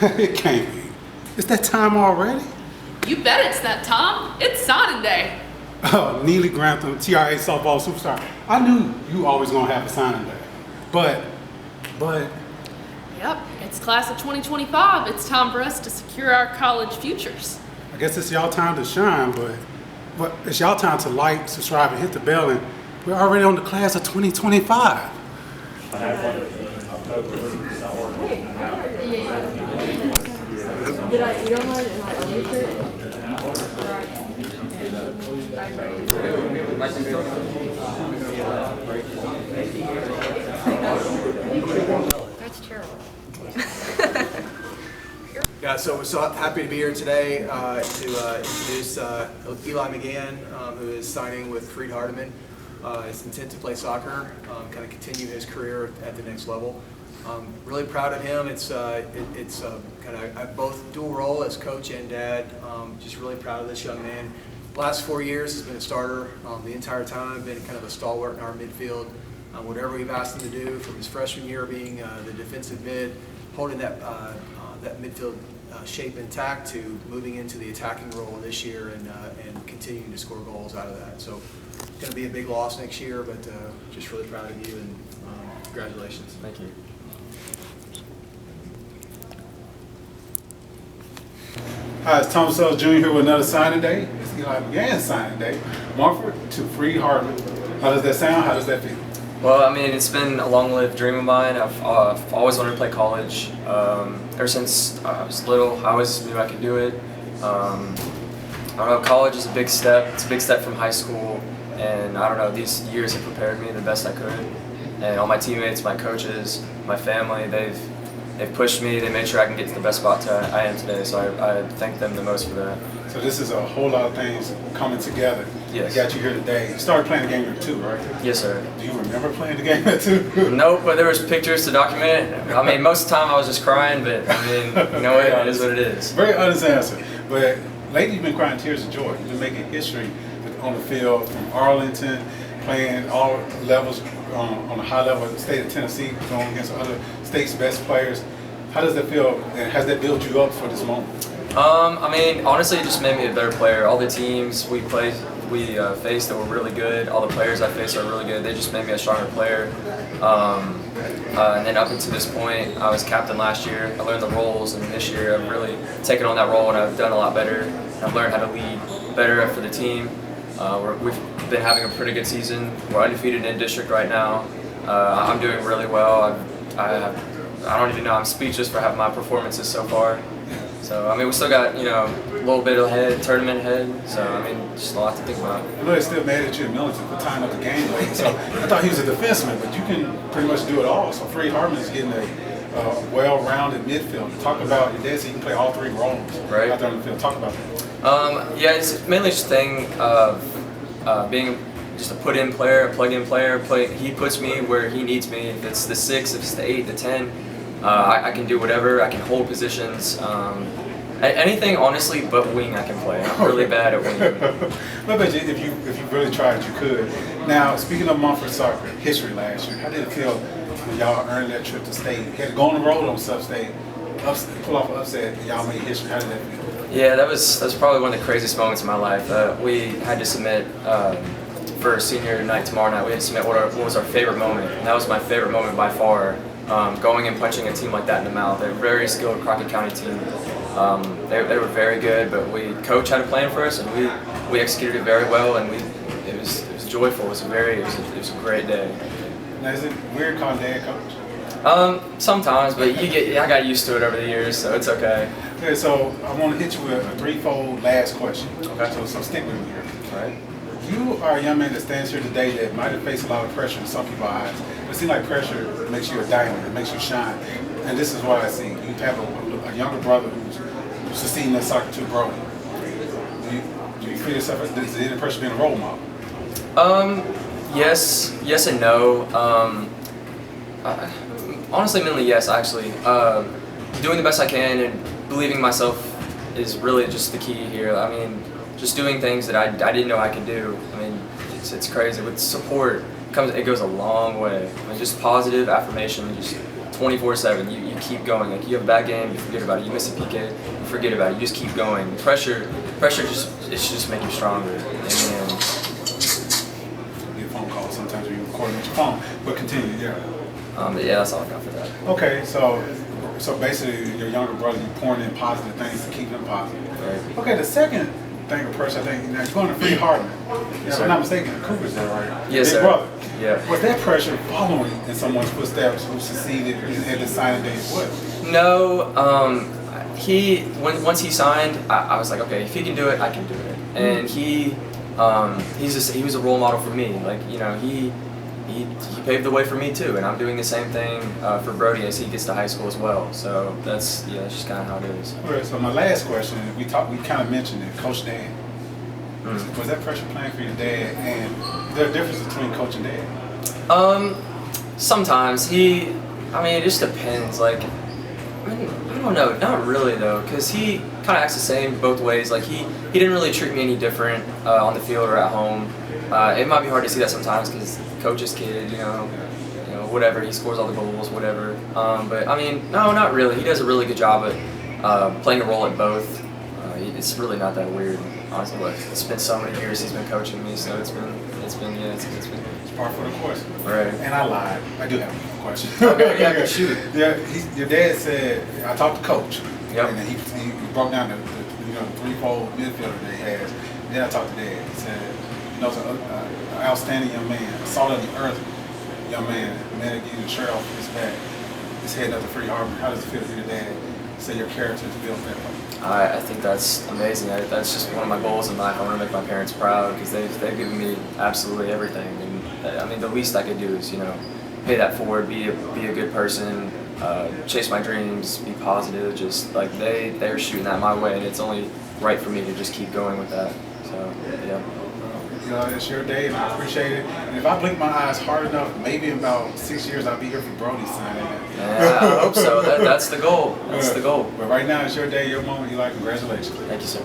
It can't be. It's that time already? You bet it's that time. It's signing day. Oh, Neely Grantham, TRA softball superstar. I knew you always gonna have a signing day. But. Yep, it's class of 2025. It's time for us to secure our college futures. I guess it's y'all time to shine, but it's y'all time to like, subscribe, and hit the bell, and we're already on the class of 2025. That's terrible. Yeah, so we're so happy to be here today to introduce Eli Magan, who is signing with Freed Hardeman. His intent to play soccer, kind of continue his career at the next level. Really proud of him. It's kind of both dual role as coach and dad. Just really proud of this young man. Last 4 years has been a starter the entire time, been kind of a stalwart in our midfield. Whatever we've asked him to do, from his freshman year being the defensive mid, holding that midfield shape intact, to moving into the attacking role this year and continuing to score goals out of that. So going to be a big loss next year, but just really proud of you, and congratulations. Thank you. Hi, it's Thomas Sells Jr. here with another signing day. It's Eli Magan's signing day. Munford to Freed Hardeman. How does that sound? How does that feel? Well, I mean, it's been a long-lived dream of mine. I've always wanted to play college. Ever since I was little, I always knew I could do it. I don't know, college is a big step. It's a big step from high school, and I don't know, these years have prepared me the best I could. And all my teammates, my coaches, my family, they've pushed me. They made sure I can get to the best spot I am today, so I thank them the most for that. So this is a whole lot of things coming together. Yes. That got you here today. You started playing the game at 2, right? Yes, sir. Do you remember playing the game at 2? Nope, but there was pictures to document it. I mean, most of the time I was just crying, but I mean, you know what, it is what it is. Very honest answer. But lately you've been crying tears of joy. You've been making history on the field, from Arlington, playing all levels on a high level of the state of Tennessee, going against other states' best players. How does that feel, and has that built you up for this moment? I mean, honestly, it just made me a better player. All the teams we faced that were really good, all the players I faced are really good. They just made me a stronger player. And then up until this point, I was captain last year. I learned the roles, and this year I've really taken on that role, and I've done a lot better. I've learned how to lead better for the team. We've been having a pretty good season. We're undefeated in district right now. I'm doing really well. I don't even know. I'm speechless for having my performances so far. So, I mean, we still got, a little bit ahead, tournament ahead. So, I mean, just a lot to think about. I know they're still mad at you in Militant for tying up the game late. So, I thought he was a defenseman, but you can pretty much do it all. So, Freed Hardeman is getting a well-rounded midfield. Talk about your dad, so you can play all 3 roles out there on the field. Talk about that. Yeah, it's mainly just a thing of being just a put-in player, a plug-in player. He puts me where he needs me. If it's the 6, if it's the 8, the 10, I can do whatever. I can hold positions. Anything, honestly, but wing I can play. I'm really bad at wing. I bet you if you really tried, you could. Now, speaking of Munford soccer, history last year, how did it feel when y'all earned that trip to state? You had to go on the road on Sub-State, pull off an upset, and y'all made history. How did that feel? Yeah, that was probably one of the craziest moments of my life. We had to submit for senior night tomorrow night. We had to submit what was our favorite moment, and that was my favorite moment by far. Going and punching a team like that in the mouth. They're a very skilled Crockett County team. They were very good, but coach had a plan for us, and we executed it very well, and it was joyful. It was a great day. Now, is it weird calling Dad coach? Sometimes, but I got used to it over the years, so it's okay. Okay, so I want to hit you with a 3-fold last question. Okay. So stick with me here. All right. You are a young man that stands here today that might have faced a lot of pressure in some people's eyes. But it seems like pressure makes you a diamond, it makes you shine. And this is what I see. You have a younger brother who's succeeding in soccer too, bro. Do you feel yourself, is there any pressure being a role model? Yes and no. Honestly, mainly yes, actually. Doing the best I can and believing in myself is really just the key here. I mean, just doing things that I didn't know I could do. I mean, it's crazy. With support, it goes a long way. I mean, just positive affirmation just 24/7. You keep going. Like you have a bad game, you forget about it. You miss a PK, you forget about it. You just keep going. Pressure just make you stronger. And Get a phone call sometimes when you're recording with your phone. But continue, yeah. yeah, that's all I got for that. Okay, so basically your younger brother, you pouring in positive things to keep them positive. Right. Okay, the second thing of pressure, I think, now you're going to Freed Hardeman. If sir. I'm not mistaken, the Cougars there, right? Yes, Big sir. brother. Yeah. Was that pressure following in someone's footsteps who succeeded and had the signing day as well? No, once he signed, I was like, okay, if he can do it, I can do it. And he was a role model for me. Like, you know, he paved the way for me too, and I'm doing the same thing for Brody as he gets to high school as well. So that's just kind of how it is. All right, so my last question, we kind of mentioned it, Coach Dan. Was that pressure playing for your dad, and is there a difference between coach and dad? Sometimes it just depends. Like, I don't know, not really though, because he kind of acts the same both ways. Like he didn't really treat me any different on the field or at home. It might be hard to see that sometimes because coach's kid, you know, whatever. He scores all the goals, whatever. But I mean, no, not really. He does a really good job at playing a role at both. It's really not that weird, honestly. But it's been so many years he's been coaching me, so it's been. It's par for the course. Right. And I lied. I do have a question. Okay, yeah, shoot. Yeah, your dad said, I talked to Coach. Yep. And then he broke down the threefold midfielder that he has. Then I talked to Dad. He said, he's an outstanding young man, salt of the earth young man that gives you the shirt off his back. He's heading up to Freed Hardeman. How does it feel for your dad? Say your character is built that way. I think that's amazing. That's just one of my goals in life. I want to make my parents proud because they've given me absolutely everything. And I mean, the least I could do is pay that forward, be a good person, chase my dreams, be positive. Just like they're shooting that my way, and it's only right for me to just keep going with that. So yeah. It's your day, and I appreciate it. And if I blink my eyes hard enough, maybe in about 6 years I'll be here for Brody signing it. Yeah, I hope so. That's the goal. That's the goal. But right now, it's your day, your moment. Eli, congratulations. Thank you, sir.